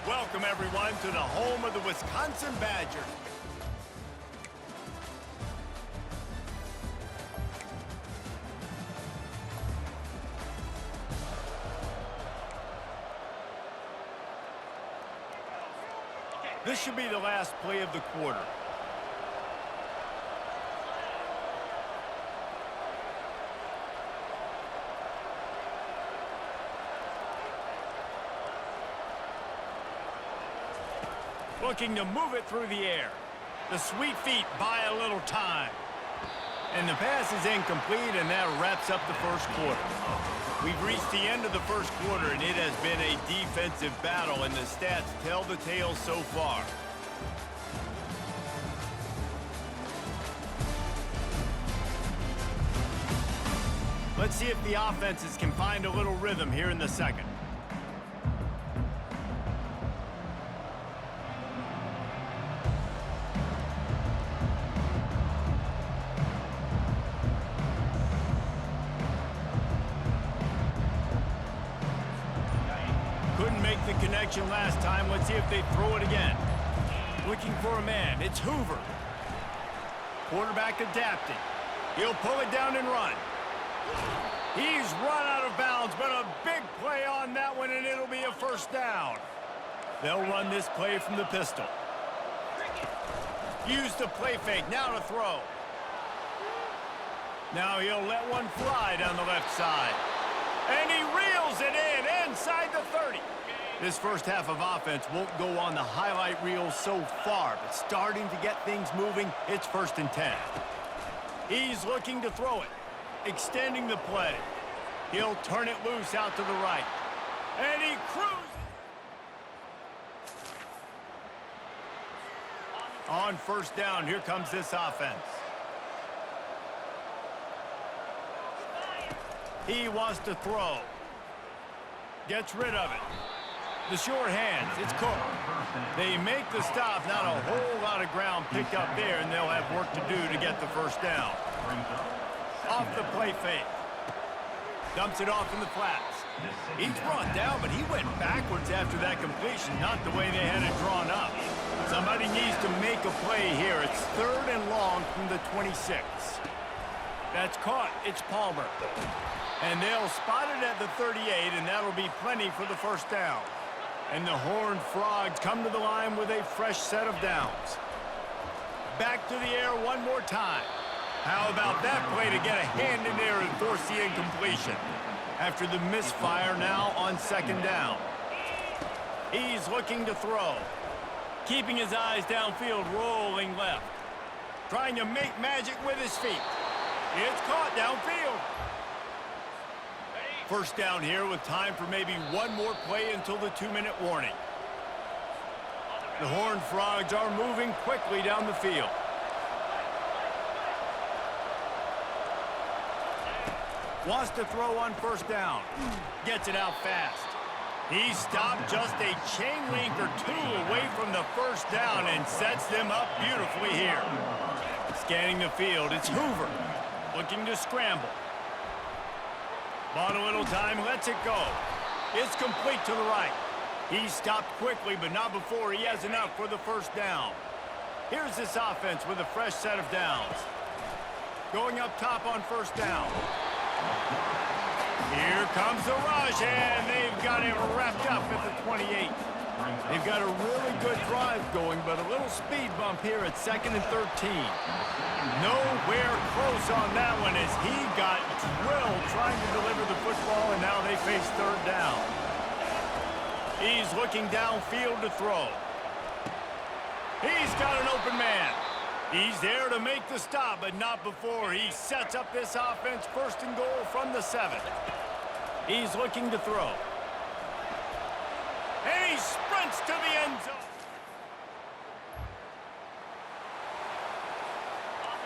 Welcome, everyone, to the home of the Wisconsin Badgers. This should be the last play of the quarter. Looking to move it through the air. The sweet feet buy a little time. And the pass is incomplete, and that wraps up the first quarter. We've reached the end of the first quarter, and it has been a defensive battle, and the stats tell the tale so far. Let's see if the offenses can find a little rhythm here in the second. Couldn't make the connection last time. Let's see if they throw it again. Looking for a man. It's Hoover. Quarterback adapting. He'll pull it down and run. He's run out of bounds, but a big play on that one, and it'll be a first down. They'll run this play from the pistol. Use the play fake. Now to throw. Now he'll let one fly down the left side. And he reels it in inside the 30. This first half of offense won't go on the highlight reel so far, but starting to get things moving, it's 1st and 10. He's looking to throw it, extending the play. He'll turn it loose out to the right. And he cruises. On first down, here comes this offense. He wants to throw. Gets rid of it. The short hands, it's Cook. They make the stop, not a whole lot of ground picked up there, and they'll have work to do to get the first down. Off the play fake. Dumps it off in the flats. He's brought down, but he went backwards after that completion, not the way they had it drawn up. Somebody needs to make a play here. It's 3rd and long from the 26. That's caught. It's Palmer. And they'll spot it at the 38, and that'll be plenty for the first down. And the Horned Frogs come to the line with a fresh set of downs. Back to the air one more time. How about that play to get a hand in there and force the incompletion? After the misfire, now on 2nd down. He's looking to throw. Keeping his eyes downfield, rolling left. Trying to make magic with his feet. It's caught downfield. First down here with time for maybe one more play until the 2-minute warning. The Horned Frogs are moving quickly down the field. Wants to throw on first down. Gets it out fast. He stopped just a chain link or two away from the first down and sets them up beautifully here. Scanning the field, it's Hoover. Looking to scramble. Bought a little time, lets it go. It's complete to the right. He stopped quickly, but not before he has enough for the first down. Here's this offense with a fresh set of downs. Going up top on first down. Here comes the rush, and they've got him wrapped up at the 28. They've got a really good drive going, but a little speed bump here at 2nd and 13. Nowhere close on that one as he got drilled trying to deliver the football, and now they face 3rd down. He's looking downfield to throw. He's got an open man. He's there to make the stop, but not before he sets up this offense 1st and goal from the 7. He's looking to throw. And he sprints to the end zone.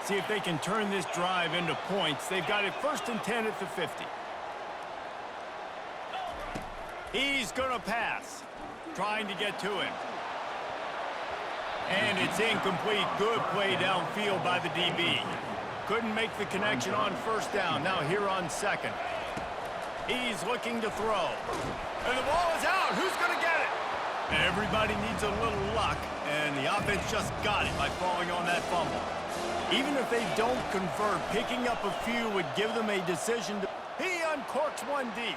See if they can turn this drive into points. They've got it 1st and 10 at the 50. He's going to pass. Trying to get to him. And it's incomplete. Good play downfield by the DB. Couldn't make the connection on first down. Now here on 2nd. He's looking to throw. And the ball is out. Who's going to get it? Everybody needs a little luck, and the offense just got it by falling on that fumble. Even if they don't convert, picking up a few would give them a decision. He uncorks one deep.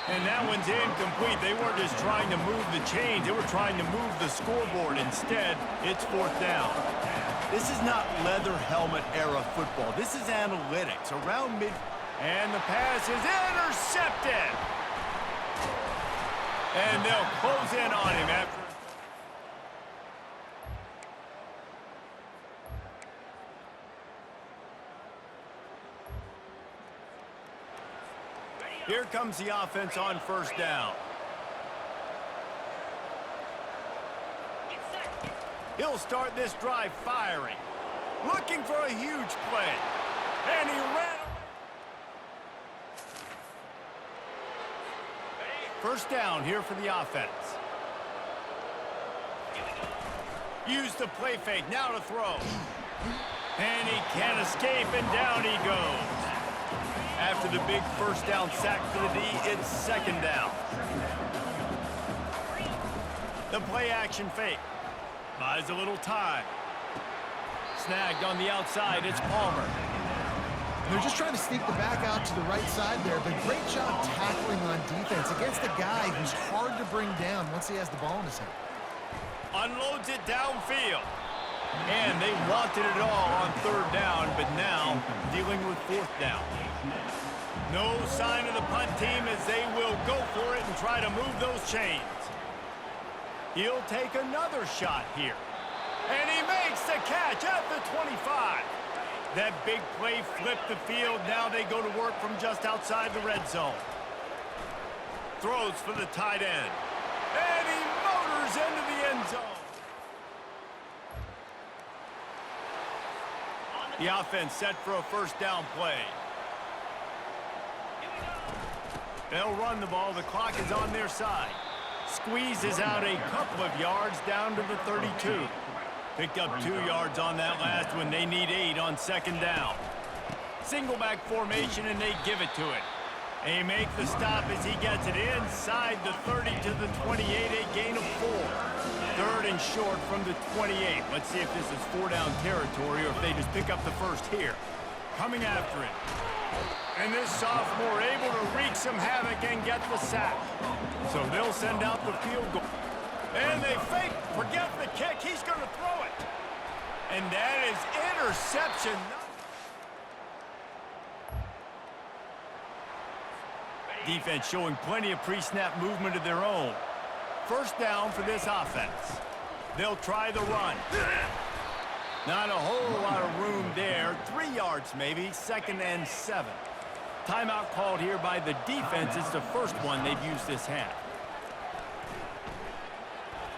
And that one's incomplete. They weren't just trying to move the chains. They were trying to move the scoreboard. Instead, it's fourth down. This is not leather helmet era football. This is analytics around mid. And the pass is intercepted. And they'll close in on him after. Here comes the offense on first down. He'll start this drive firing. Looking for a huge play. And he ran. First down here for the offense. Use the play fake. Now to throw. And he can't escape, and down he goes. After the big first down sack for the D, it's second down. The play action fake. Buys a little time. Snagged on the outside, it's Palmer. They're just trying to sneak the back out to the right side there, but great job tackling on defense against a guy who's hard to bring down once he has the ball in his hand. Unloads it downfield. And they wanted it all on third down, but now dealing with fourth down. No sign of the punt team as they will go for it and try to move those chains. He'll take another shot here. And he makes the catch at the 25. That big play flipped the field. Now they go to work from just outside the red zone. Throws for the tight end. And he motors into the end zone. The offense set for a first down play. They'll run the ball. The clock is on their side. Squeezes out a couple of yards down to the 32. Picked up 2 yards on that last one. They need 8 on second down. Single back formation, and they give it to it. They make the stop as he gets it inside the 30 to the 28, a gain of 4. Third and short from the 28. Let's see if this is 4-down territory or if they just pick up the first here. Coming after it. And this sophomore able to wreak some havoc and get the sack. So they'll send out the field goal. And they fake, forget the kick. He's going to throw it. And that is interception. Defense showing plenty of pre-snap movement of their own. First down for this offense. They'll try the run. Not a whole lot of room there. 3 yards maybe, 2nd and 7. Timeout called here by the defense. It's the first one they've used this half.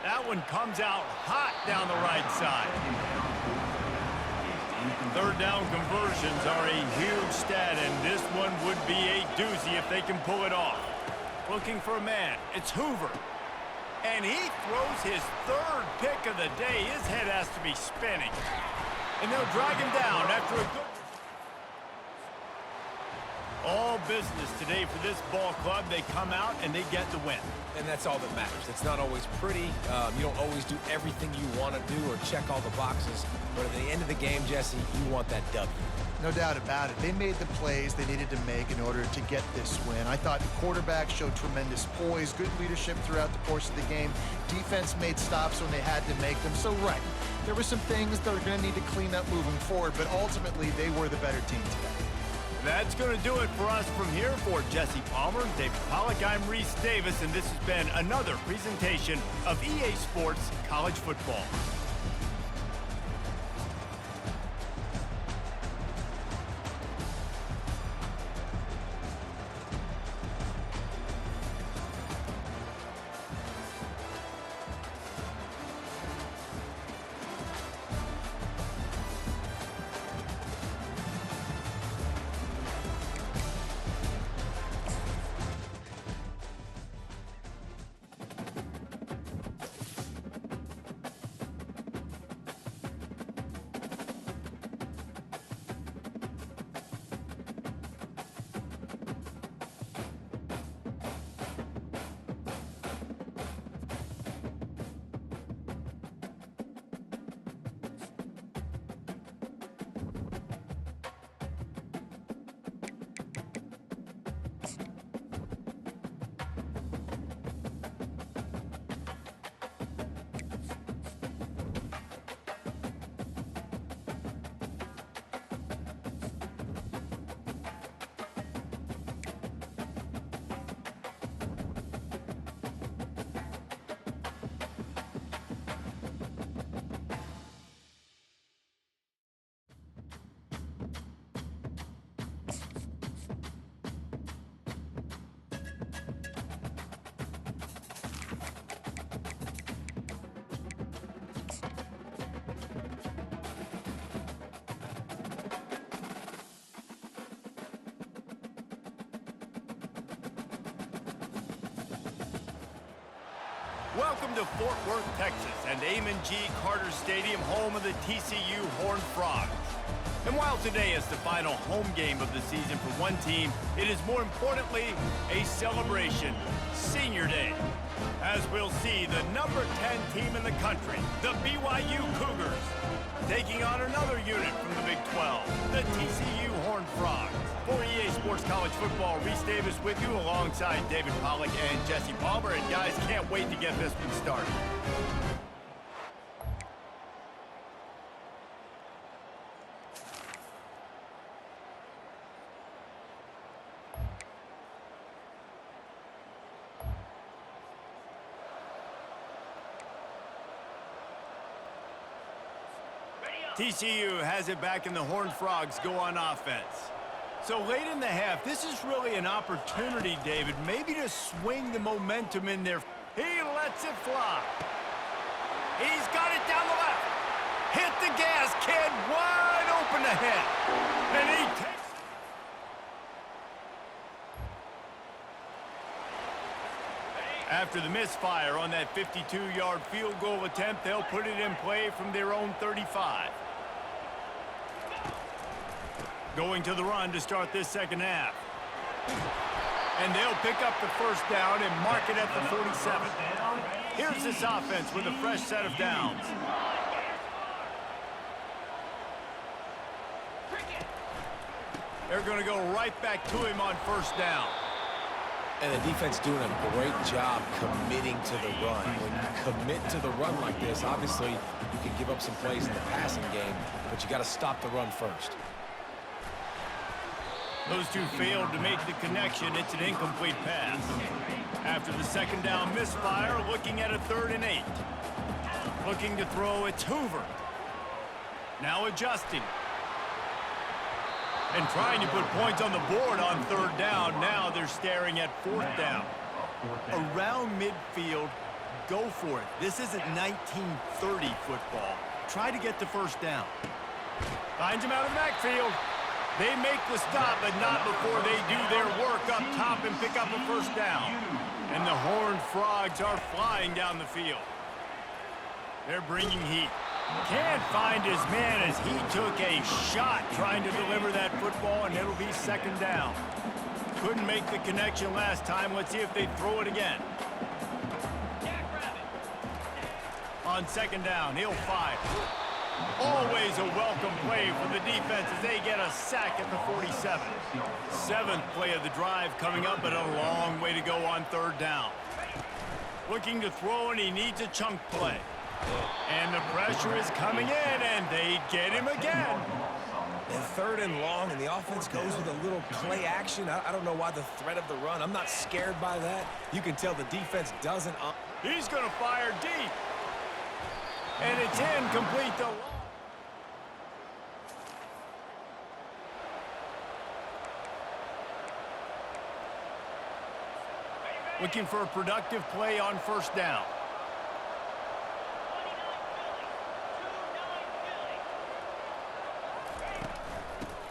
That one comes out hot down the right side. Third down conversions are a huge stat, and this one would be a doozy if they can pull it off. Looking for a man. It's Hoover. And he throws his third pick of the day. His head has to be spinning. And they'll drag him down after a good... All business today for this ball club. They come out and they get the win. And that's all that matters. It's not always pretty. You don't always do everything you want to do or check all the boxes. But at the end of the game, Jesse, you want that W. No doubt about it. They made the plays they needed to make in order to get this win. I thought the quarterback showed tremendous poise, good leadership throughout the course of the game. Defense made stops when they had to make them. So, right, there were some things that are going to need to clean up moving forward, but ultimately they were the better team today. That's going to do it for us from here. For Jesse Palmer, David Pollack, I'm Reese Davis, and this has been another presentation of EA Sports College Football. Welcome to Fort Worth, Texas, and Amon G. Carter Stadium, home of the TCU Horned Frogs. And while today is the final home game of the season for one team, it is more importantly a celebration, Senior Day. As we'll see, the number 10 team in the country, the BYU Cougars, taking on another unit from the Big 12, the TCU Horned Frogs. For EA Sports College Football, Reese Davis with you alongside David Pollack and Jesse Palmer. And guys, can't wait to get this one started. TCU has it back, and the Horned Frogs go on offense. So late in the half, this is really an opportunity, David, maybe to swing the momentum in there. He lets it fly. He's got it down the left. Hit the gas, kid, wide open ahead. And he takes... After the misfire on that 52-yard field goal attempt, they'll put it in play from their own 35. Going to the run to start this second half. And they'll pick up the first down and mark it at the 47. Here's this offense with a fresh set of downs. They're going to go right back to him on first down. And the defense doing a great job committing to the run. When you commit to the run like this, obviously you can give up some plays in the passing game, but you got to stop the run first. Those two failed to make the connection. It's an incomplete pass. After the second down misfire, looking at a 3rd and 8. Looking to throw, it's Hoover. Now adjusting. And trying to put points on the board on 3rd down. Now they're staring at 4th down. Around midfield, go for it. This isn't 1930 football. Try to get the first down. Finds him out of the backfield. They make the stop, but not before they do their work up top and pick up a first down. And the Horned Frogs are flying down the field. They're bringing heat. Can't find his man as he took a shot trying to deliver that football, and it'll be second down. Couldn't make the connection last time. Let's see if they throw it again. On second down, he'll fire. Always a welcome play for the defense as they get a sack at the 47. 7th play of the drive coming up, but a long way to go on 3rd down. Looking to throw, and he needs a chunk play. And the pressure is coming in, and they get him again. And 3rd and long, and the offense goes with a little play action. I don't know why the threat of the run. I'm not scared by that. You can tell the defense doesn't. He's going to fire deep. And it's incomplete to... Looking for a productive play on first down.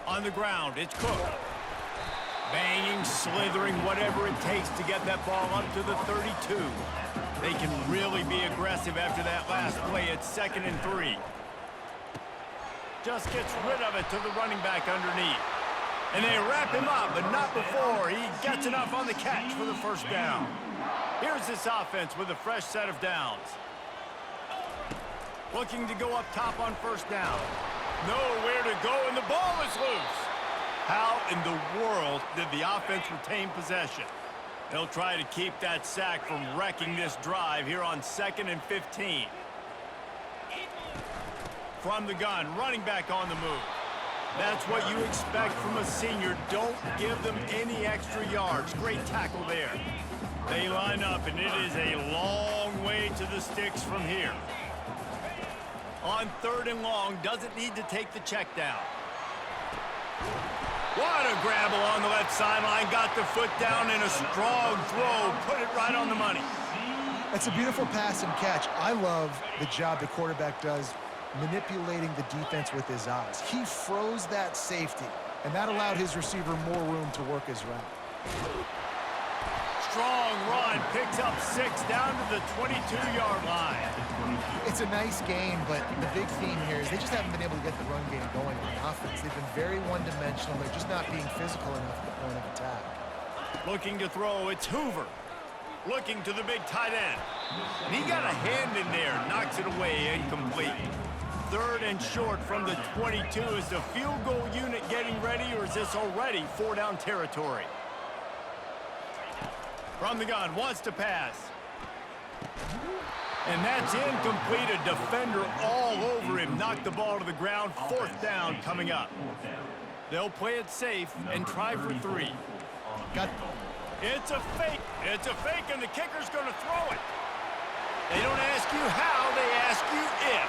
On the ground, it's Cook. Banging, slithering, whatever it takes to get that ball up to the 32. They can really be aggressive after that last play. It's 2nd and 3. Just gets rid of it to the running back underneath. And they wrap him up, but not before he gets enough on the catch for the first down. Here's this offense with a fresh set of downs. Looking to go up top on first down. Nowhere to go, and the ball is loose. How in the world did the offense retain possession? They'll try to keep that sack from wrecking this drive here on 2nd and 15. From the gun, running back on the move. That's what you expect from a senior. Don't give them any extra yards. Great tackle there. They line up, and it is a long way to the sticks from here. On 3rd and long, doesn't need to take the check down. What a grab along the left sideline. Got the foot down in a strong throw. Put it right on the money. It's a beautiful pass and catch. I love the job the quarterback does manipulating the defense with his eyes. He froze that safety, and that allowed his receiver more room to work his route. strong run, picks up 6 down to the 22-yard line. It's a nice game, but the big theme here is they just haven't been able to get the run game going on offense. They've been very one-dimensional. They're just not being physical enough at the point of attack. Looking to throw, it's Hoover. Looking to the big tight end. And he got a hand in there, knocks it away, incomplete. 3rd and short from the 22. Is the field goal unit getting ready, or is this already 4-down territory? From the gun, wants to pass. And that's incomplete. A defender all over him. Knocked the ball to the ground. 4th down coming up. They'll play it safe and try for 3. It's a fake. It's a fake, and the kicker's going to throw it. They don't ask you how, they ask you if.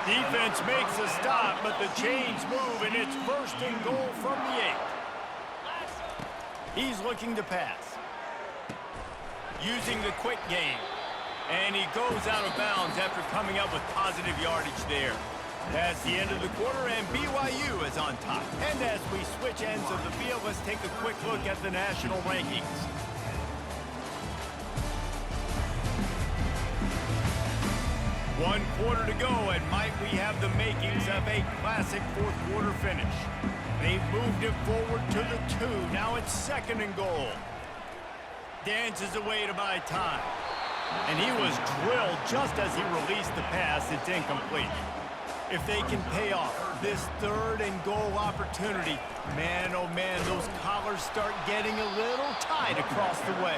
Defense makes a stop, but the chains move, and it's 1st and goal from the 8. He's looking to pass. Using the quick game. And he goes out of bounds after coming up with positive yardage there. That's the end of the quarter, and BYU is on top. And as we switch ends of the field, let's take a quick look at the national rankings. One quarter to go, and might we have the makings of a classic 4th quarter finish. They've moved it forward to the 2. Now it's 2nd and goal. Dances away to buy time. And he was drilled just as he released the pass. It's incomplete. If they can pay off this 3rd and goal opportunity, man, oh man, those collars start getting a little tight across the way.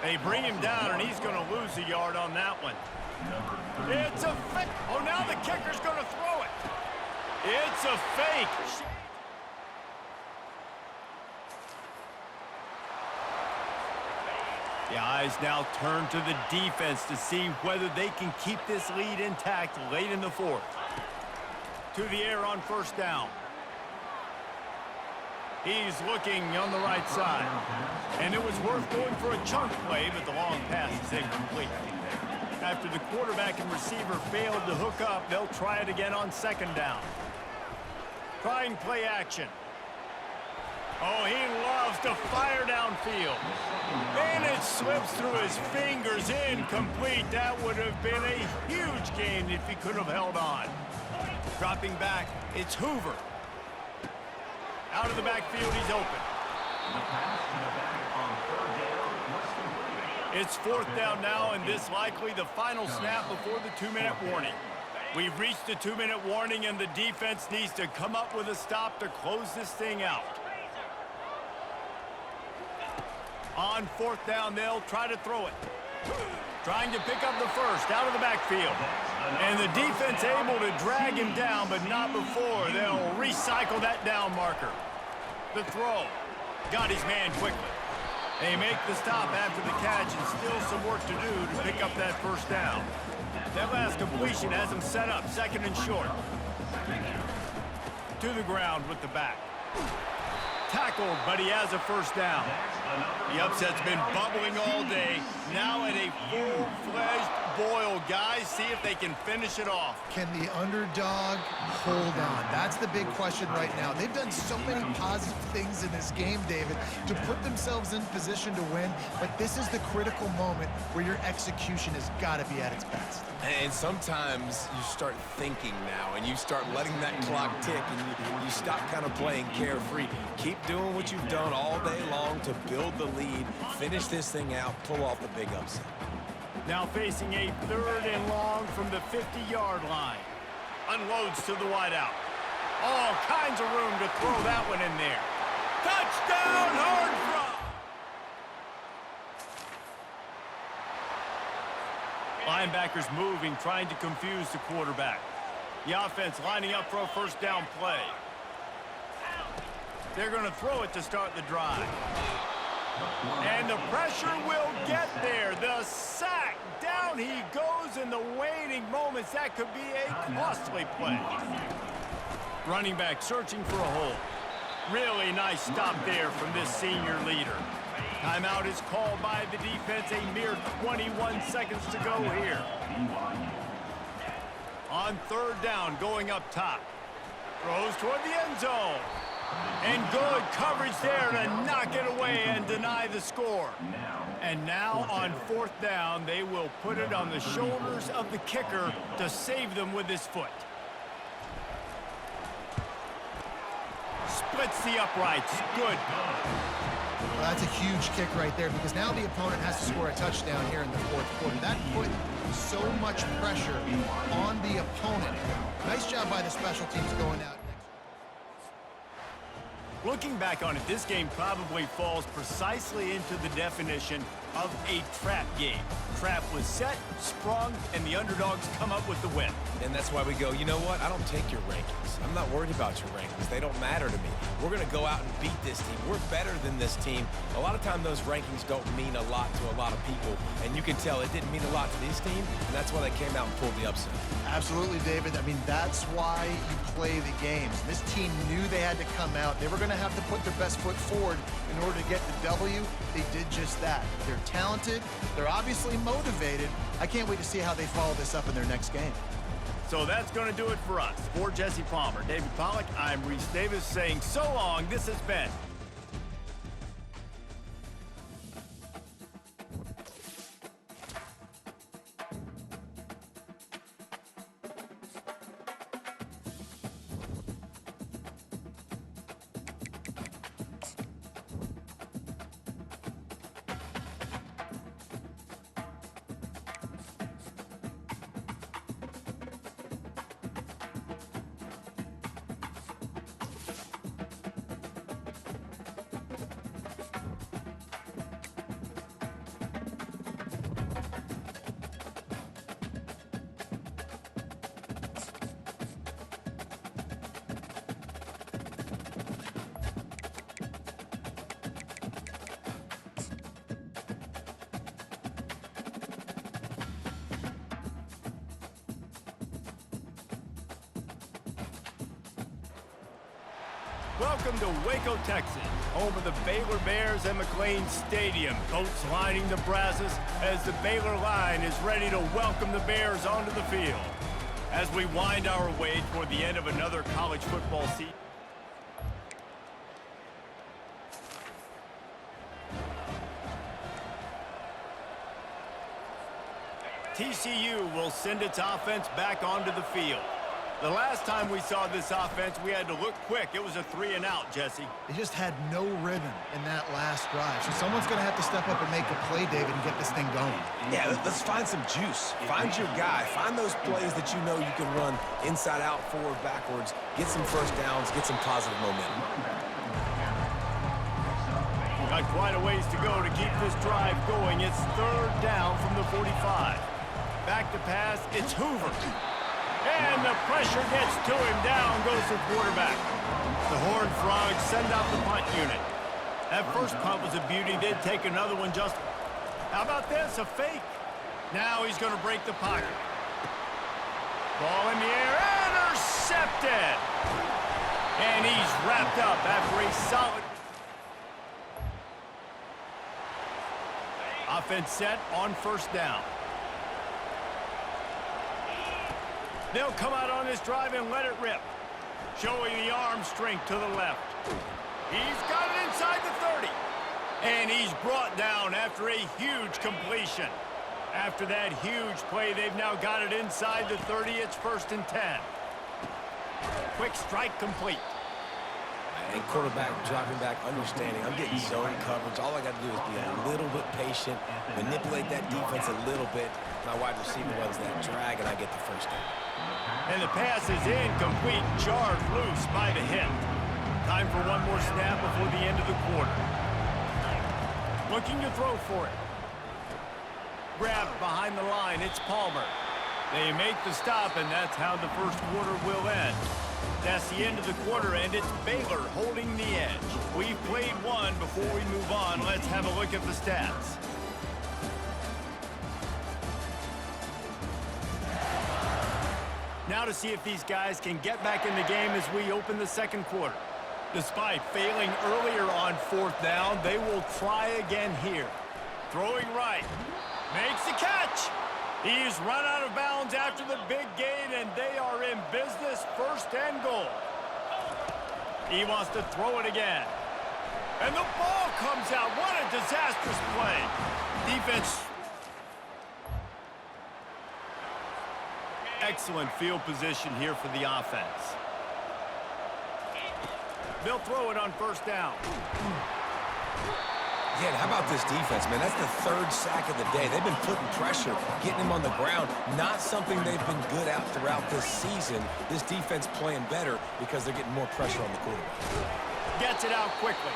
They bring him down, and he's going to lose a yard on that one. It's a fake. Oh, now the kicker's going to throw it. It's a fake. The eyes now turn to the defense to see whether they can keep this lead intact late in the 4th. To the air on 1st down. He's looking on the right side. And it was worth going for a chunk play, but the long pass is incomplete. After the quarterback and receiver failed to hook up, they'll try it again on 2nd down. Trying play action. Oh, he loves to fire downfield. And it slips through his fingers, incomplete. That would have been a huge gain if he could have held on. Dropping back, it's Hoover. Out of the backfield, he's open. It's 4th down now, and this likely the final snap before the 2-minute warning. We've reached the 2-minute warning, and the defense needs to come up with a stop to close this thing out. On 4th down, they'll try to throw it. Trying to pick up the 1st out of the backfield. And the defense able to drag him down, but not before. They'll recycle that down marker. The throw. Got his man quickly. They make the stop after the catch, and still some work to do to pick up that 1st down. That last completion has him set up 2nd and short. To the ground with the back. Tackled, but he has a 1st down. The upset's been bubbling all day. Now at a full-fledged boil. Guys, see if they can finish it off. Can the underdog hold on? That's the big question right now. They've done so many positive things in this game, David, to put themselves in position to win, but this is the critical moment where your execution has got to be at its best. And sometimes you start thinking now, and you start letting that clock tick, and you stop kind of playing carefree. Keep doing what you've done all day long to build the lead, finish this thing out, pull off the big upset. Now facing a 3rd and long from the 50-yard line. Unloads to the wideout. All kinds of room to throw that one in there. Touchdown, hard front. Linebackers moving, trying to confuse the quarterback. The offense lining up for a 1st down play. They're going to throw it to start the drive. And the pressure will get there. The sack. Down he goes in the waning moments. That could be a costly play. Running back searching for a hole. Really nice stop there from this senior leader. Timeout is called by the defense. A mere 21 seconds to go here. On 3rd down, going up top. Throws toward the end zone. And good coverage there to knock it away and deny the score. And now on 4th down, they will put it on the shoulders of the kicker to save them with his foot. Splits the uprights. Good. Well, that's a huge kick right there because now the opponent has to score a touchdown here in the 4th quarter. That put so much pressure on the opponent. Nice job by the special teams going out. Looking back on it, this game probably falls precisely into the definition of a trap game. Trap was set, sprung, and the underdogs come up with the win. And that's why we go, you know what? I don't take your rankings. I'm not worried about your rankings. They don't matter to me. We're going to go out and beat this team. We're better than this team. A lot of time those rankings don't mean a lot to a lot of people, and you can tell it didn't mean a lot to this team, and that's why they came out and pulled the upset. Absolutely, David. I mean, that's why you play the games. This team knew they had to come out. They were going to have to put their best foot forward in order to get the W. They did just that. They're talented. They're obviously motivated. I can't wait to see how they follow this up in their next game. So that's going to do it for us. For Jesse Palmer, David Pollack, I'm Reese Davis saying so long. This has been Welcome to Waco, Texas, home of the Baylor Bears and McLean Stadium. Boats lining the brasses as the Baylor line is ready to welcome the Bears onto the field. As we wind our way toward the end of another college football season. TCU will send its offense back onto the field. The last time we saw this offense, we had to look quick. It was a 3-and-out, Jesse. They just had no rhythm in that last drive. So someone's going to have to step up and make a play, David, and get this thing going. Yeah, let's find some juice. Find your guy. Find those plays that you know you can run inside out, forward, backwards. Get some first downs. Get some positive momentum. Got quite a ways to go to keep this drive going. It's 3rd down from the 45. Back to pass. It's Hoover. And the pressure gets to him. Down goes the quarterback. The Horned Frogs send out the punt unit. That first punt was a beauty. They'd take another one just... How about this? A fake. Now he's going to break the pocket. Ball in the air. Intercepted. And he's wrapped up after a solid... Offense set on 1st down. They'll come out on this drive and let it rip. Showing the arm strength to the left. He's got it inside the 30. And he's brought down after a huge completion. After that huge play, they've now got it inside the 30. It's 1st and 10. Quick strike complete. And quarterback dropping back, understanding. I'm getting zone coverage. All I got to do is be a little bit patient, manipulate that defense a little bit. My wide receiver runs that drag, and I get the first down. And the pass is incomplete, jarred loose by the hit. Time for one more snap before the end of the quarter. Looking to throw for it. Grabbed behind the line, it's Palmer. They make the stop, and that's how the first quarter will end. That's the end of the quarter, and it's Baylor holding the edge. We've played one. Before we move on, let's have a look at the stats. Now to see if these guys can get back in the game as we open the 2nd quarter. Despite failing earlier on 4th down, they will try again here. Throwing right. Makes the catch. He's run out of bounds after the big gain, and they are in business. 1st and goal. He wants to throw it again. And the ball comes out. What a disastrous play. Defense. Excellent field position here for the offense. They'll throw it on first down. Yeah, and how about this defense, man? That's the third sack of the day. They've been putting pressure, getting him on the ground. Not something they've been good at throughout this season. This defense playing better because they're getting more pressure on the quarterback. Gets it out quickly.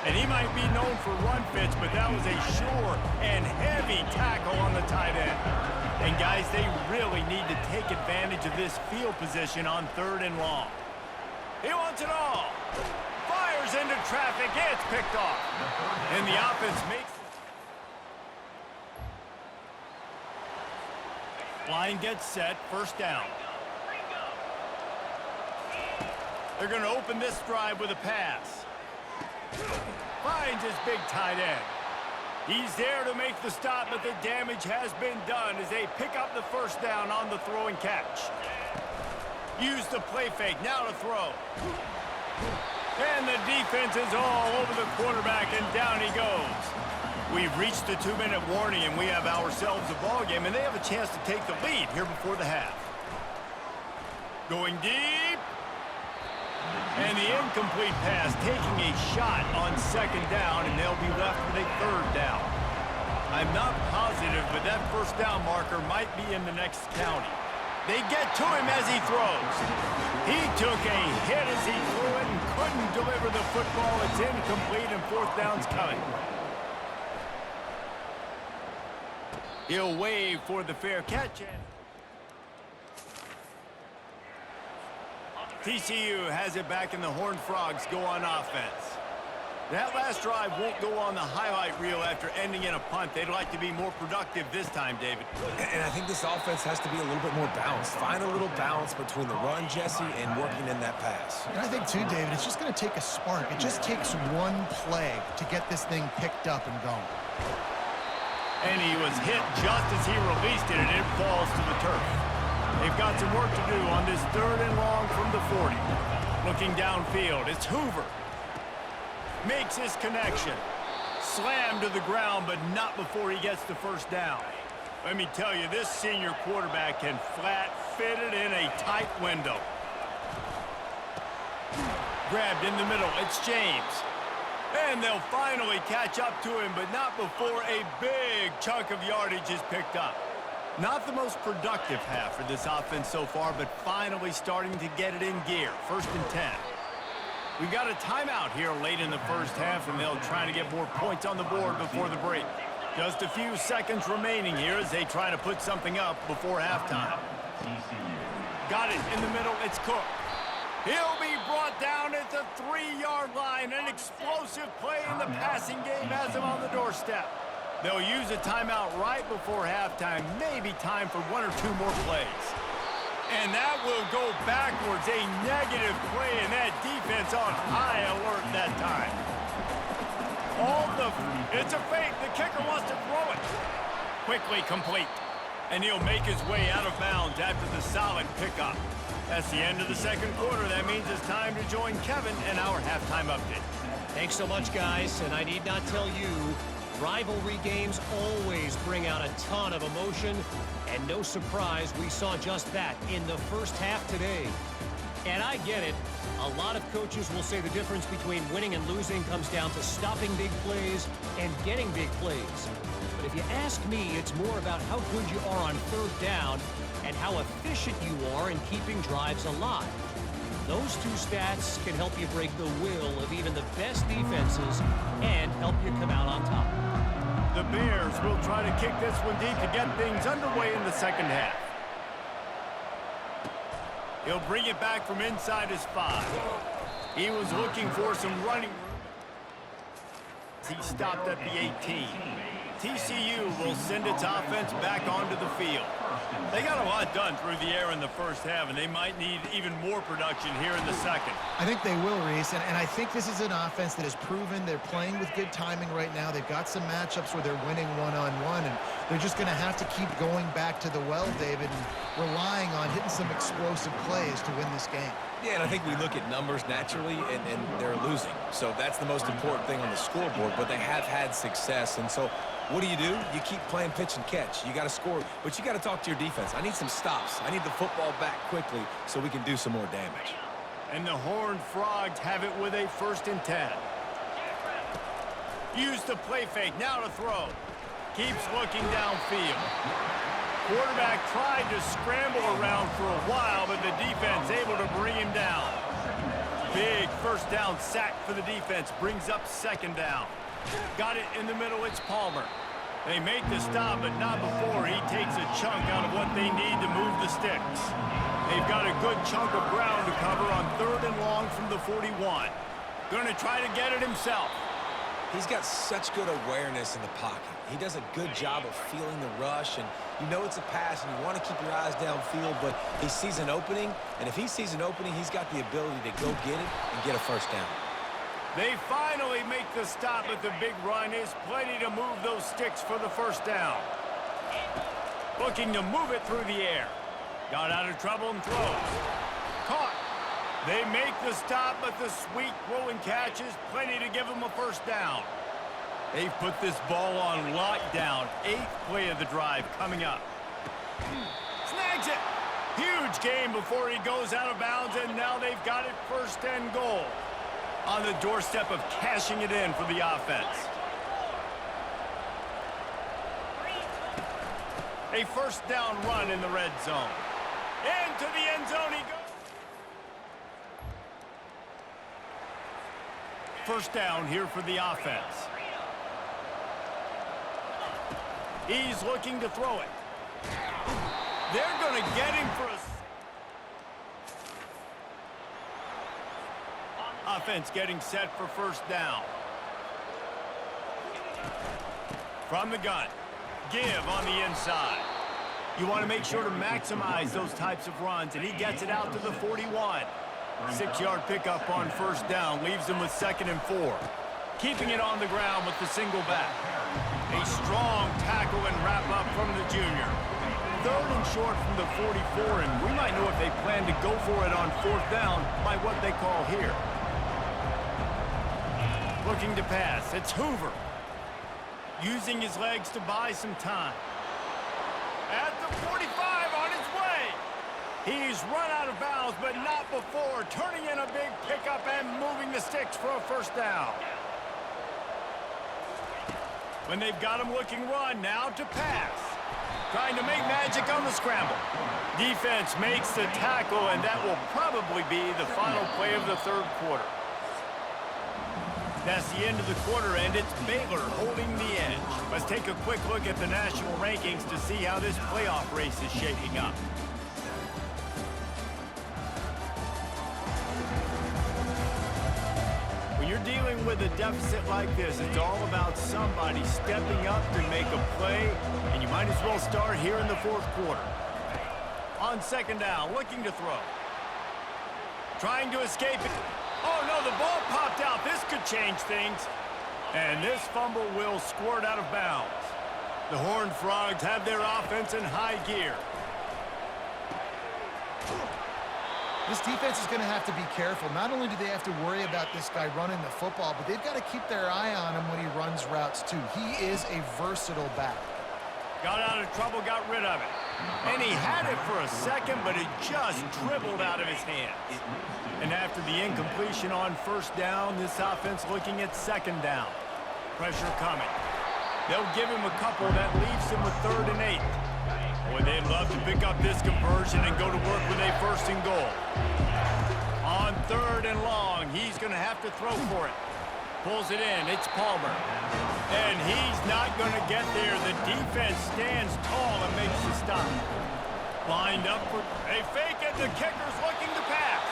And he might be known for run fits, but that was a sure and heavy tackle on the tight end. And guys, they really need to take advantage of this field position on 3rd and long. He wants it all. Fires into traffic. It's picked off. And the offense makes it. Line gets set. First down. They're going to open this drive with a pass. Finds his big tight end. He's there to make the stop, but the damage has been done as they pick up the first down on the throw and catch. Use the play fake. Now to throw. And the defense is all over the quarterback, and down he goes. We've reached the 2-minute warning, and we have ourselves a ball game, and they have a chance to take the lead here before the half. Going deep. And the incomplete pass taking a shot on 2nd down, and they'll be left with a 3rd down. I'm not positive, but that first down marker might be in the next county. They get to him as he throws. He took a hit as he threw it and couldn't deliver the football. It's incomplete, and 4th down's coming. He'll wave for the fair catch. TCU has it back, and the Horned Frogs go on offense. That last drive won't go on the highlight reel after ending in a punt. They'd like to be more productive this time, David. And I think this offense has to be a little bit more balanced. Find a little balance between the run, Jesse, and working in that pass. And I think, too, David, it's just going to take a spark. It just takes one play to get this thing picked up and going. And he was hit just as he released it, and it falls to the turf. They've got some work to do on this 3rd and long from the 40. Looking downfield, it's Hoover. Makes his connection. Slammed to the ground, but not before he gets the first down. Let me tell you, this senior quarterback can flat fit it in a tight window. Grabbed in the middle, it's James. And they'll finally catch up to him, but not before a big chunk of yardage is picked up. Not the most productive half for this offense so far, but finally starting to get it in gear. 1st and 10. We've got a timeout here late in the first half, and they'll try to get more points on the board before the break. Just a few seconds remaining here as they try to put something up before halftime. Got it in the middle. It's Cook. He'll be brought down at the 3-yard line. An explosive play in the passing game has him on the doorstep. They'll use a timeout right before halftime. Maybe time for 1 or 2 more plays. And that will go backwards. A negative play, and that defense on high alert that time. It's a fake. The kicker wants to throw it. Quickly complete. And he'll make his way out of bounds after the solid pickup. That's the end of the 2nd quarter. That means it's time to join Kevin in our halftime update. Thanks so much, guys. And I need not tell you, rivalry games always bring out a ton of emotion, and no surprise we saw just that in the first half today. And I get it. A lot of coaches will say the difference between winning and losing comes down to stopping big plays and getting big plays. But if you ask me, it's more about how good you are on 3rd down and how efficient you are in keeping drives alive. Those 2 stats can help you break the will of even the best defenses and help you come out on top. The Bears will try to kick this one deep to get things underway in the 2nd half. He'll bring it back from inside his 5. He was looking for some running room. He stopped at the 18. TCU will send its offense back onto the field. They got a lot done through the air in the first half, and they might need even more production here in the 2nd. I think they will, Reese, and I think this is an offense that has proven they're playing with good timing right now. They've got some matchups where they're winning one-on-one, and they're just going to have to keep going back to the well, David, and relying on hitting some explosive plays to win this game. Yeah, and I think we look at numbers naturally, and they're losing. So that's the most important thing on the scoreboard, but they have had success. And so what do? You keep playing pitch and catch. You got to score, but you got to talk to your defense. I need some stops. I need the football back quickly so we can do some more damage. And the Horned Frogs have it with a 1st and 10. Use the play fake, now to throw. Keeps looking downfield. Quarterback tried to scramble around for a while, but the defense able to bring him down. Big 1st down sack for the defense, brings up 2nd down. Got it in the middle, it's Palmer. They make the stop, but not before he takes a chunk out of what they need to move the sticks. They've got a good chunk of ground to cover on 3rd and long from the 41. Gonna try to get it himself. He's got such good awareness in the pocket. He does a good job of feeling the rush, and you know it's a pass, and you want to keep your eyes downfield, but he sees an opening, and if he sees an opening, he's got the ability to go get it and get a 1st down. They finally make the stop, but the big run is plenty to move those sticks for the 1st down. Looking to move it through the air. Got out of trouble and throws. Caught. They make the stop, but the sweet throw and catch is plenty to give them a 1st down. They've put this ball on lockdown. 8th play of the drive coming up. Snags it. Huge gain before he goes out of bounds, and now they've got it 1st and goal. On the doorstep of cashing it in for the offense. A 1st down run in the red zone. Into the end zone he goes. 1st down here for the offense. He's looking to throw it. They're going to get him for a... Offense getting set for 1st down. From the gun. Give on the inside. You want to make sure to maximize those types of runs, and he gets it out to the 41. 6-yard pickup on 1st down leaves him with 2nd and 4. Keeping it on the ground with the single back. A strong tackle and wrap up from the junior. 3rd and short from the 44, and we might know if they plan to go for it on 4th down by what they call here. Looking to pass. It's Hoover. Using his legs to buy some time. At the 45 on his way. He's run out of bounds, but not before. Turning in a big pickup and moving the sticks for a 1st down. When they've got him looking run, now to pass. Trying to make magic on the scramble. Defense makes the tackle, and that will probably be the final play of the 3rd quarter. That's the end of the quarter, and it's Baylor holding the edge. Let's take a quick look at the national rankings to see how this playoff race is shaping up. When you're dealing with a deficit like this, it's all about somebody stepping up to make a play, and you might as well start here in the 4th quarter. On 2nd down, looking to throw. Trying to escape it. Oh, no, the ball popped out. This could change things. And this fumble will squirt out of bounds. The Horned Frogs have their offense in high gear. This defense is going to have to be careful. Not only do they have to worry about this guy running the football, but they've got to keep their eye on him when he runs routes, too. He is a versatile back. Got out of trouble, got rid of it. And he had it for a second, but it just dribbled out of his hands. And after the incompletion on 1st down, this offense looking at 2nd down. Pressure coming. They'll give him a couple. That leaves him with 3rd and 8. Boy, they'd love to pick up this conversion and go to work with a 1st and goal. On 3rd and long, he's going to have to throw for it. Pulls it in. It's Palmer. And he's not going to get there. The defense stands tall and makes the stop. Lined up for a fake, and the kicker's looking to pass.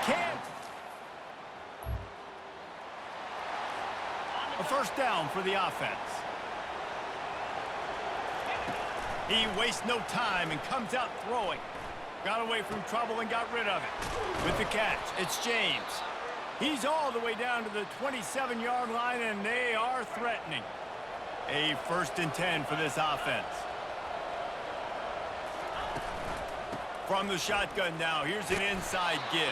Can't. A 1st down for the offense. He wastes no time and comes out throwing. Got away from trouble and got rid of it. With the catch, it's James. He's all the way down to the 27-yard line, and they are threatening. A 1st and 10 for this offense. From the shotgun now, here's an inside give.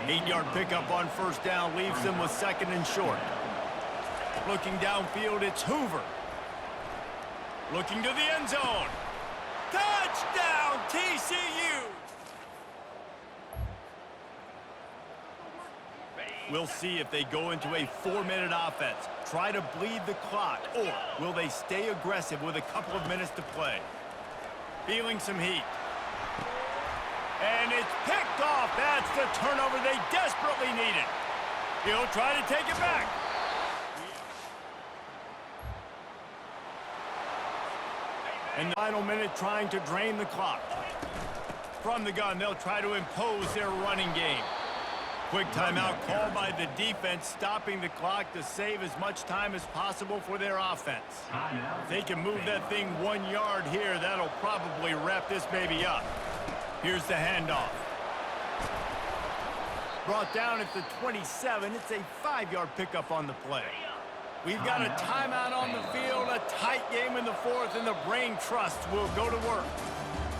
8-yard pickup on first down leaves them with 2nd and short. Looking downfield, it's Hoover. Looking to the end zone. Touchdown, TCU! We'll see if they go into a 4-minute offense, try to bleed the clock, or will they stay aggressive with a couple of minutes to play? Feeling some heat. And it's picked off. That's the turnover they desperately needed. He'll try to take it back. And the final minute trying to drain the clock. From the gun, they'll try to impose their running game. Quick timeout called by the defense, stopping the clock to save as much time as possible for their offense. If they can move that thing 1 yard here, that'll probably wrap this baby up. Here's the handoff. Brought down at the 27. It's a 5-yard pickup on the play. We've got a timeout on the field, a tight game in the 4th, and the brain trust will go to work.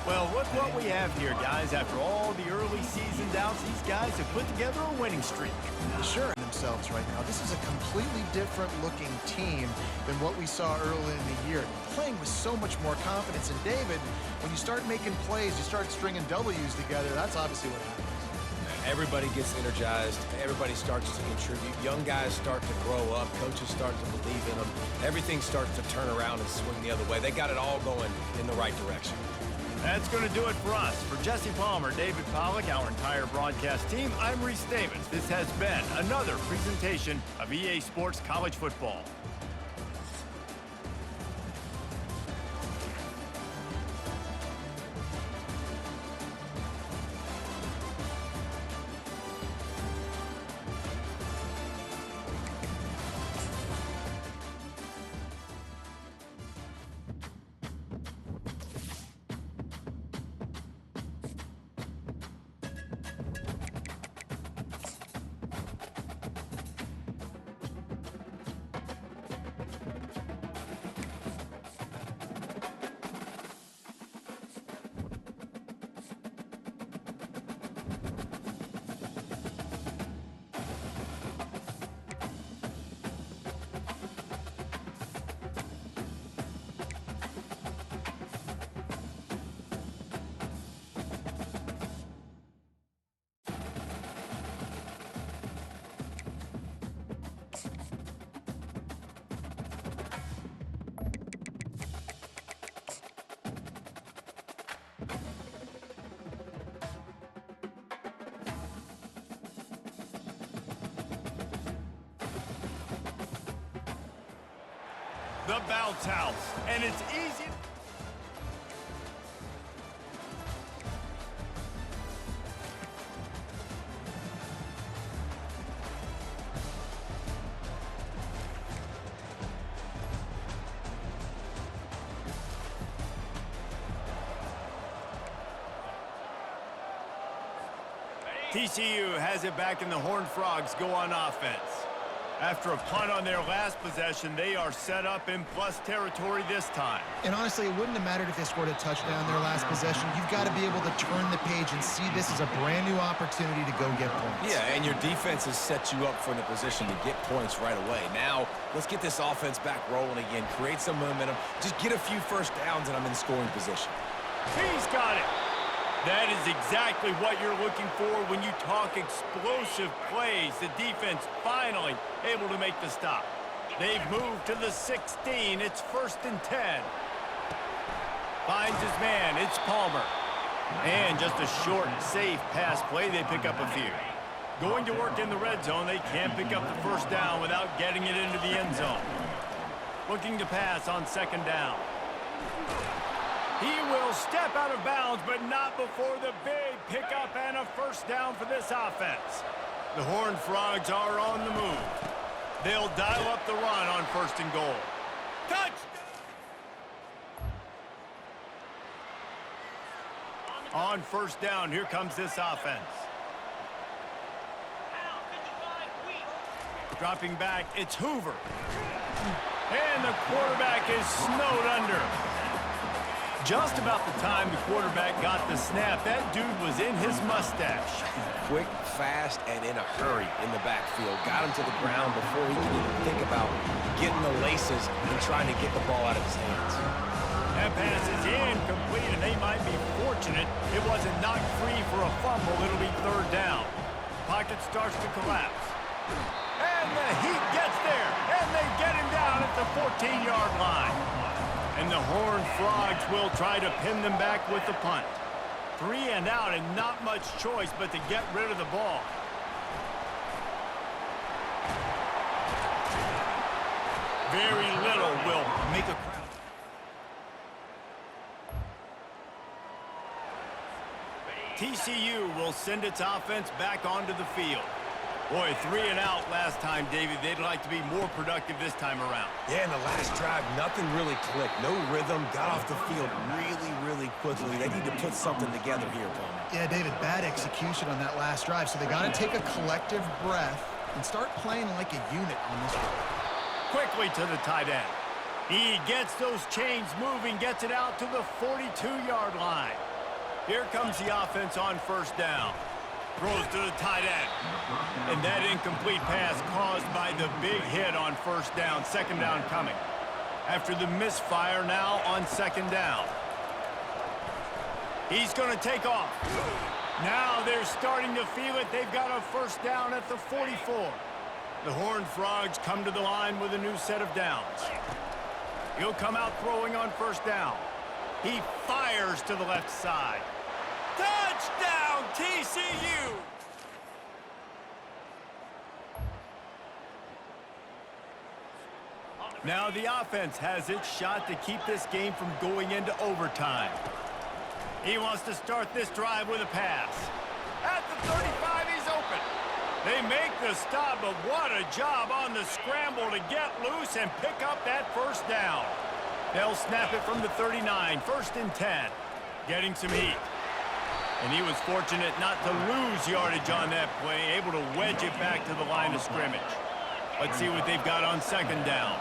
Well, look what we have here, guys. After all the early season doubts, these guys have put together a winning streak. Sure. Themselves right now. This is a completely different looking team than what we saw early in the year. Playing with so much more confidence. And David, when you start making plays, you start stringing W's together, that's obviously what happens. Everybody gets energized. Everybody starts to contribute. Young guys start to grow up. Coaches start to believe in them. Everything starts to turn around and swing the other way. They got it all going in the right direction. That's going to do it for us. For Jesse Palmer, David Pollack, our entire broadcast team, I'm Reese Davis. This has been another presentation of EA Sports College Football. The bounce house, and it's easy. TCU has it back, and the Horned Frogs go on offense. After a punt on their last possession, they are set up in plus territory this time. And honestly, it wouldn't have mattered if they scored a touchdown their last possession. You've got to be able to turn the page and see this as a brand new opportunity to go get points. Yeah, and your defense has set you up for the position to get points right away. Now, let's get this offense back rolling again, create some momentum, just get a few first downs, and I'm in scoring position. He's got it. That is exactly what you're looking for when you talk explosive plays. The defense finally able to make the stop. They've moved to the 16. It's 1st and 10. Finds his man. It's Palmer. And just a short, safe pass play. They pick up a few. Going to work in the red zone. They can't pick up the first down without getting it into the end zone. Looking to pass on 2nd down. He will step out of bounds, but not before the big pickup and a first down for this offense. The Horned Frogs are on the move. They'll dial up the run on 1st and goal. Touchdown! On 1st down, here comes this offense. Dropping back, it's Hoover. And the quarterback is snowed under. Just about the time the quarterback got the snap, that dude was in his mustache. Quick, fast, and in a hurry in the backfield. Got him to the ground before he could even think about getting the laces and trying to get the ball out of his hands. That pass is incomplete, and they might be fortunate it wasn't knocked free for a fumble. It'll be third down. Pocket starts to collapse. And the Heat gets there, and they get him down at the 14-yard line. And the Horned Frogs will try to pin them back with the punt. 3 and out, and not much choice but to get rid of the ball. Very little will make a crowd. TCU will send its offense back onto the field. Boy, 3 and out last time, David. They'd like to be more productive this time around. Yeah, in the last drive, nothing really clicked. No rhythm, got off the field really quickly. They need to put something together here, Palmer. Yeah, David, bad execution on that last drive, so they got to take a collective breath and start playing like a unit on this one. Quickly to the tight end. He gets those chains moving, gets it out to the 42-yard line. Here comes the offense on first down. Throws to the tight end. And that incomplete pass caused by the big hit on first down. Second down coming. After the misfire, now on second down. He's going to take off. Now they're starting to feel it. They've got a first down at the 44. The Horned Frogs come to the line with a new set of downs. He'll come out throwing on first down. He fires to the left side. Touchdown, TCU! Now the offense has its shot to keep this game from going into overtime. He wants to start this drive with a pass. At the 35, he's open. They make the stop, but what a job on the scramble to get loose and pick up that first down. They'll snap it from the 39, first and 10. Getting some heat. And he was fortunate not to lose yardage on that play, able to wedge it back to the line of scrimmage. Let's see what they've got on second down.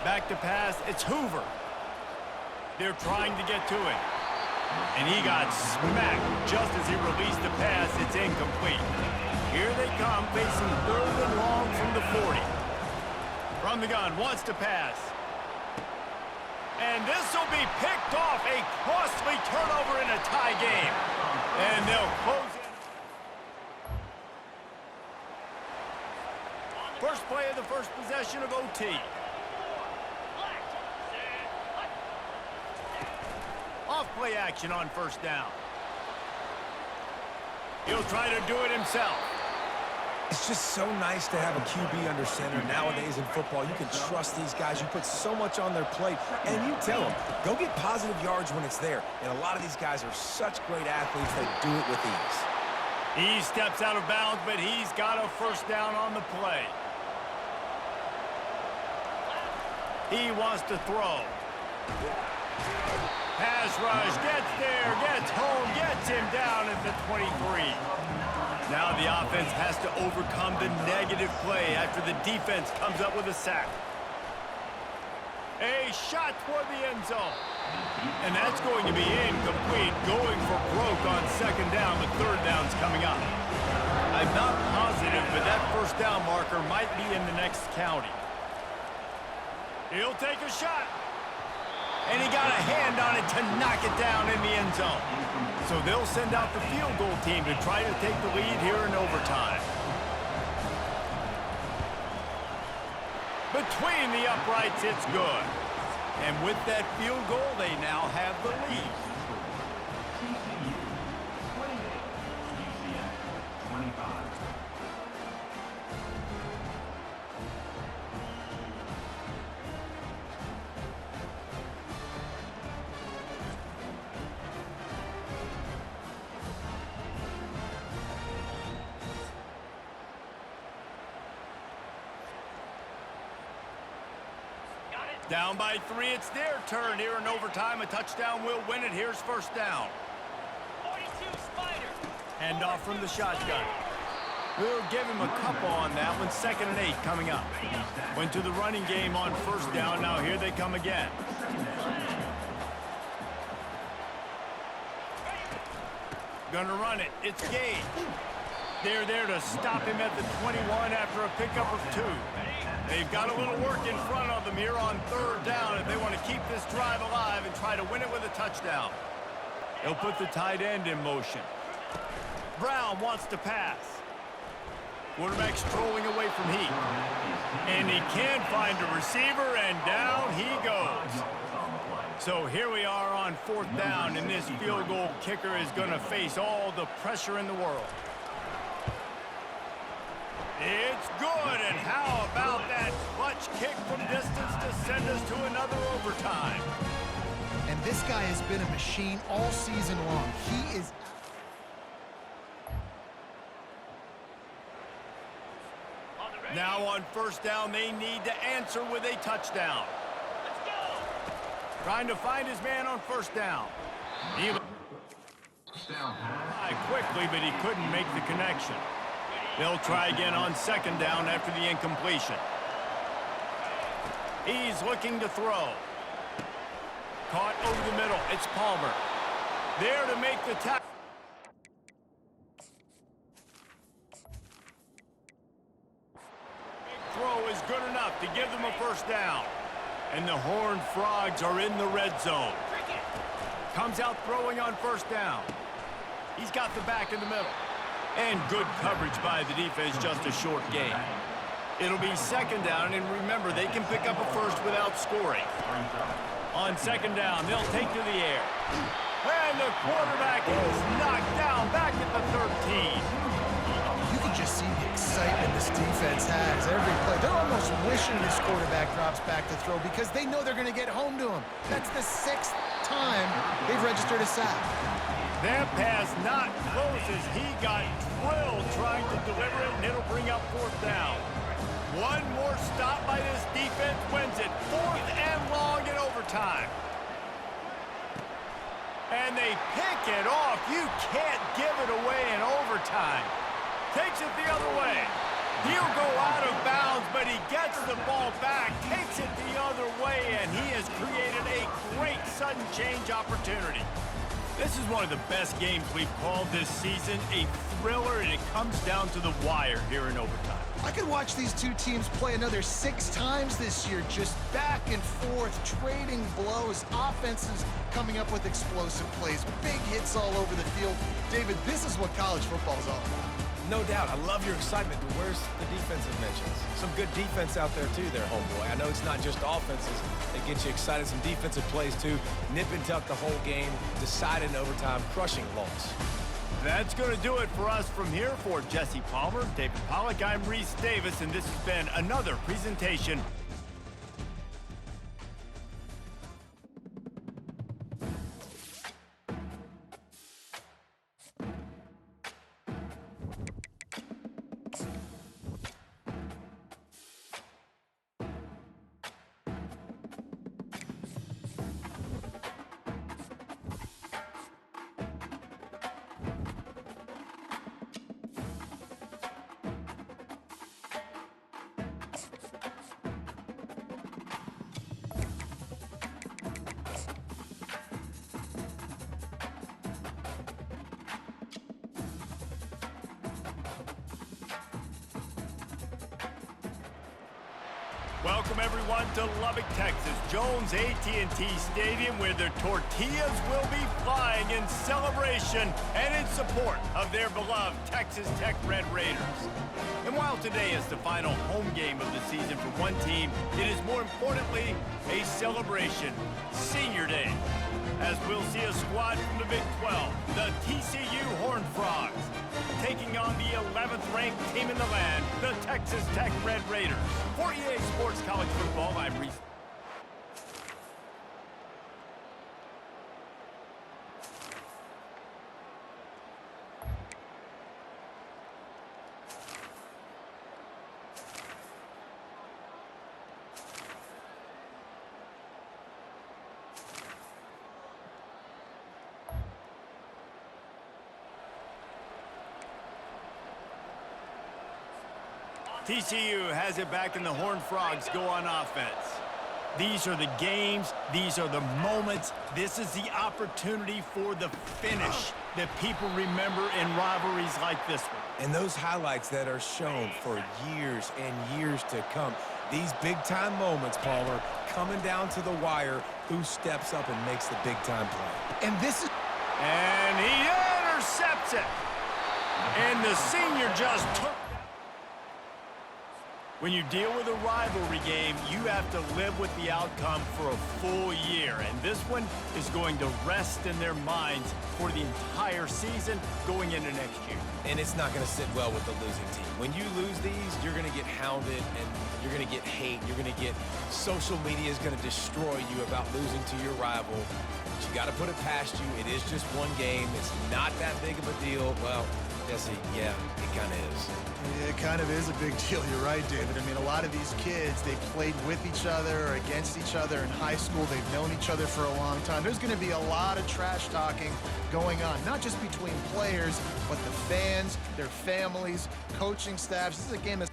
Back to pass, it's Hoover. They're trying to get to it. And he got smacked just as he released the pass. It's incomplete. Here they come, facing third and long from the 40. From the gun, wants to pass. And this will be picked off, a costly turnover in a tie game. And they'll close it. First play of the first possession of OT. Off play action on first down. He'll try to do it himself. It's just so nice to have a QB under center nowadays in football. You can trust these guys. You put so much on their plate, and you tell them, go get positive yards when it's there. And a lot of these guys are such great athletes, they do it with ease. He steps out of bounds, but he's got a first down on the play. He wants to throw. Pass rush, gets there, gets home, gets him down at the 23. Now the offense has to overcome the negative play after the defense comes up with a sack. A shot toward the end zone. And that's going to be incomplete, going for broke on second down, but third down's coming up. I'm not positive, but that first down marker might be in the next county. He'll take a shot. And he got a hand on it to knock it down in the end zone. So they'll send out the field goal team to try to take the lead here in overtime. Between the uprights, it's good. And with that field goal, they now have the lead. Down by 3, it's their turn here in overtime. A touchdown will win it. Here's first down. 42 Spider. Hand off from the shotgun. We'll give him a couple on that one. 2nd and 8 coming up. Went to the running game on first down. Now here they come again. Gonna run it. It's Gage. They're there to stop him at the 21 after a pickup of 2. They've got a little work in front of them here on 3rd down if they want to keep this drive alive and try to win it with a touchdown. They'll put the tight end in motion. Brown wants to pass. Quarterback strolling away from Heat. And he can't find a receiver, and down he goes. So here we are on 4th down, and this field goal kicker is going to face all the pressure in the world. It's good, and how about that clutch kick from distance to send us to another overtime? And this guy has been a machine all season long. He is... Now on 1st down, they need to answer with a touchdown. Trying to find his man on 1st down. He quickly, but he couldn't make the connection. They'll try again on 2nd down after the incompletion. He's looking to throw. Caught over the middle. It's Palmer. There to make the tackle. Throw is good enough to give them a 1st down. And the Horned Frogs are in the red zone. Comes out throwing on 1st down. He's got the back in the middle. And good coverage by the defense, just a short gain. It'll be 2nd down, and remember, they can pick up a 1st without scoring. On 2nd down, they'll take to the air. And the quarterback is knocked down back at the 13. You can just see the excitement this defense has every play. They're almost wishing this quarterback drops back to throw because they know they're going to get home to him. That's the 6th time they've registered a sack. That pass not close as he got drilled trying to deliver it, and it'll bring up 4th down. One more stop by this defense wins it. 4th and long in overtime. And they pick it off. You can't give it away in overtime. Takes it the other way. He'll go out of bounds, but he gets the ball back, takes it the other way, and he has created a great sudden change opportunity. This is one of the best games we've called this season, a thriller, and it comes down to the wire here in overtime. I could watch these two teams play another 6 times this year, just back and forth, trading blows, offenses coming up with explosive plays, big hits all over the field. David, this is what college football is all about. No doubt. I love your excitement. But where's the defensive mentions? Some good defense out there, too, there, homeboy. I know it's not just offenses that get you excited. Some defensive plays, too. Nip and tuck the whole game. Decided in overtime. Crushing loss. That's going to do it for us from here. For Jesse Palmer, David Pollack, I'm Reese Davis, and this has been another presentation. Welcome, everyone, to Lubbock, Texas, Jones AT&T Stadium, where the tortillas will be flying in celebration and in support of their beloved Texas Tech Red Raiders. And while today is the final home game of the season for one team, it is more importantly a celebration, Senior Day, as we'll see a squad from the Big 12, the TCU Horned Frogs, taking on the 11th-ranked team in the land, the Texas Tech Red Raiders. For EA Sports College Football, I'm Reese. TCU has it back, and the Horned Frogs go on offense. These are the games. These are the moments. This is the opportunity for the finish that people remember in rivalries like this one. And those highlights that are shown for years and years to come. These big-time moments, Palmer, coming down to the wire, who steps up and makes the big-time play. And this is... And he intercepts it. And the senior just took... When you deal with a rivalry game, you have to live with the outcome for a full year. And this one is going to rest in their minds for the entire season going into next year. And it's not going to sit well with the losing team. When you lose these, you're going to get hounded and you're going to get hate. You're going to get... Social media is going to destroy you about losing to your rival. But you got to put it past you. It is just one game. It's not that big of a deal. Well, Jesse, yeah, it kind of is. It kind of is a big deal. You're right, David. I mean, a lot of these kids, they played with each other or against each other in high school. They've known each other for a long time. There's going to be a lot of trash talking going on, not just between players, but the fans, their families, coaching staffs. This is a game that's...